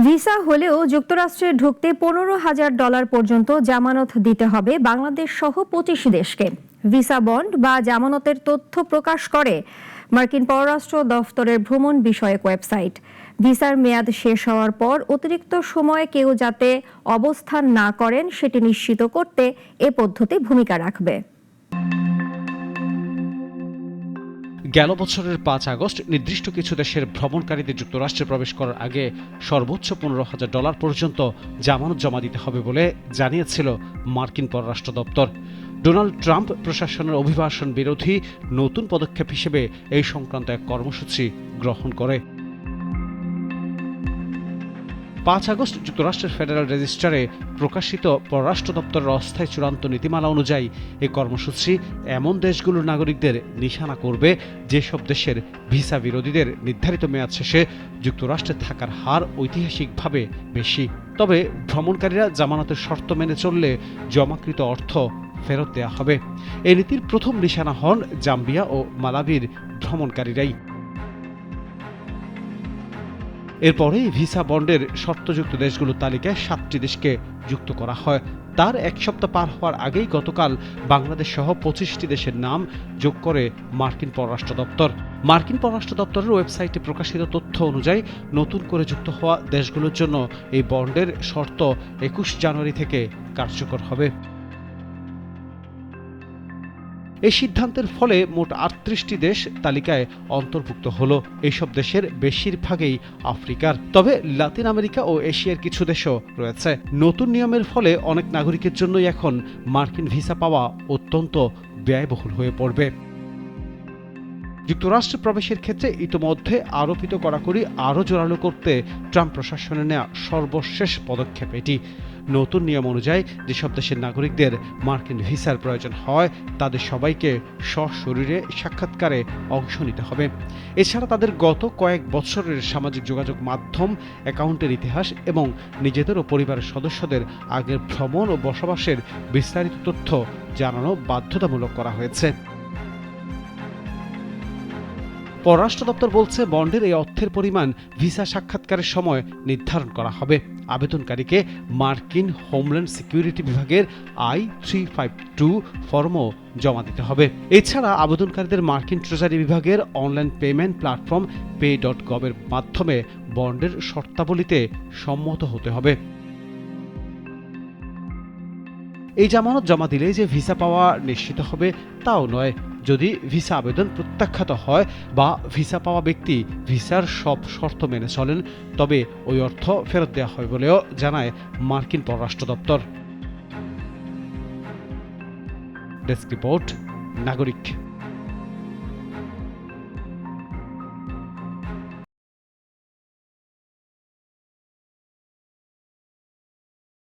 Visa হলেও যুক্তরাষ্ট্রে ঢুকতে $15,000 পর্যন্ত জামানত দিতে হবে বাংলাদেশ সহ 25 দেশকে। ভিসা বন্ড বা জামানতের তথ্য প্রকাশ করে মার্কিন পররাষ্ট্র দফতরের ভ্রমণ বিষয়ক ওয়েবসাইট। ভিসার মেয়াদ শেষ হওয়ার পর অতিরিক্ত সময়ে কেউ যাতে অবস্থান না করেন সেটি নিশ্চিত করতে এ পদ্ধতি ভূমিকা রাখবে। গেল বছরের 5 আগস্ট নির্দিষ্ট কিছু দেশের ভ্রমণকারীদের যুক্তরাষ্ট্রে প্রবেশ করার আগে সর্বোচ্চ $15,000 পর্যন্ত জামানত জমা দিতে হবে বলে জানিয়েছিল মার্কিন পররাষ্ট্র দপ্তর। ডোনাল্ড ট্রাম্প প্রশাসনের অভিবাসন বিরোধী নতুন পদক্ষেপ হিসেবে এই সংক্রান্ত এক কর্মসূচি গ্রহণ করে। 5 আগস্ট যুক্তরাষ্ট্রের ফেডারেল রেজিস্টারে প্রকাশিত পররাষ্ট্র দপ্তরের অস্থায়ী চূড়ান্ত নীতিমালা অনুযায়ী এই কর্মসূচি এমন দেশগুলোর নাগরিকদের নিশানা করবে যেসব দেশের ভিসা বিরোধীদের নির্ধারিত মেয়াদ শেষে যুক্তরাষ্ট্রে থাকার হার ঐতিহাসিকভাবে বেশি। তবে ভ্রমণকারীরা জামানতের শর্ত মেনে চললে জমাকৃত অর্থ ফেরত দেওয়া হবে। এই নীতির প্রথম নিশানা হন জাম্বিয়া ও মালাবির ভ্রমণকারীরাই। এরপরেই ভিসা বন্ডের শর্তযুক্ত দেশগুলোর তালিকায় 7টি দেশকে যুক্ত করা হয়। তার এক সপ্তাহ পার হওয়ার আগেই গতকাল বাংলাদেশ সহ 25টি দেশের নাম যোগ করে মার্কিন পররাষ্ট্র দপ্তর। মার্কিন পররাষ্ট্র দপ্তরের ওয়েবসাইটে প্রকাশিত তথ্য অনুযায়ী নতুন করে যুক্ত হওয়া দেশগুলোর জন্য এই বন্ডের শর্ত 21 জানুয়ারি থেকে কার্যকর হবে। এই সিদ্ধান্তের ফলে মোট 38টি দেশ তালিকায় অন্তর্ভুক্ত হলো। এইসব দেশের বেশিরভাগই আফ্রিকার, তবে লাতিন আমেরিকা ও এশিয়ার কিছু দেশও রয়েছে। নতুন নিয়মের ফলে অনেক নাগরিকের জন্যই এখন মার্কিন ভিসা পাওয়া অত্যন্ত ব্যয়বহুল হয়ে পড়বে। যুক্তরাষ্ট্রে প্রবেশের ক্ষেত্রে ইতোমধ্যে আরোপিত কড়াকড়ি আরও জোরালো করতে ট্রাম্প প্রশাসনের নেওয়া সর্বশেষ পদক্ষেপ এটি। নতুন নিয়ম অনুযায়ী যেসব দেশের নাগরিকদের মার্কিন ভিসার প্রয়োজন হয় তাদের সবাইকে সশরীরে সাক্ষাৎকারে অংশ নিতে হবে। এছাড়া তাদের গত কয়েক বছরের সামাজিক যোগাযোগ মাধ্যম অ্যাকাউন্টের ইতিহাস এবং নিজেদের ও পরিবারের সদস্যদের আগের ভ্রমণ ও বসবাসের বিস্তারিত তথ্য জানানো বাধ্যতামূলক করা হয়েছে। পররাষ্ট্র দপ্তর বলছে, বন্ডের এই অর্থের পরিমাণ ভিসা সাক্ষাৎকারের সময় নির্ধারণ করা হবে। আবেদনকারীকে মার্কিন হোমল্যান্ড সিকিউরিটি বিভাগের I-352 ফর্মও জমা দিতে হবে। এছাড়া আবেদনকারীদের মার্কিন ট্রেজারি বিভাগের অনলাইন পেমেন্ট প্ল্যাটফর্ম pay.gov এর মাধ্যমে বন্ডের শর্তাবলীতে সম্মত হতে হবে। এই জামানত জমা দিলেই যে ভিসা পাওয়া নিশ্চিত হবে তাও নয়। যদি ভিসা আবেদন প্রত্যাখ্যাত হয় বা ভিসা পাওয়া ব্যক্তি ভিসার সব শর্ত মেনে চলেন তবে ওই অর্থ ফেরত দেওয়া হয় বলেও জানায় মার্কিন পররাষ্ট্র দপ্তর। ডেস্ক রিপোর্ট, নাগরিক।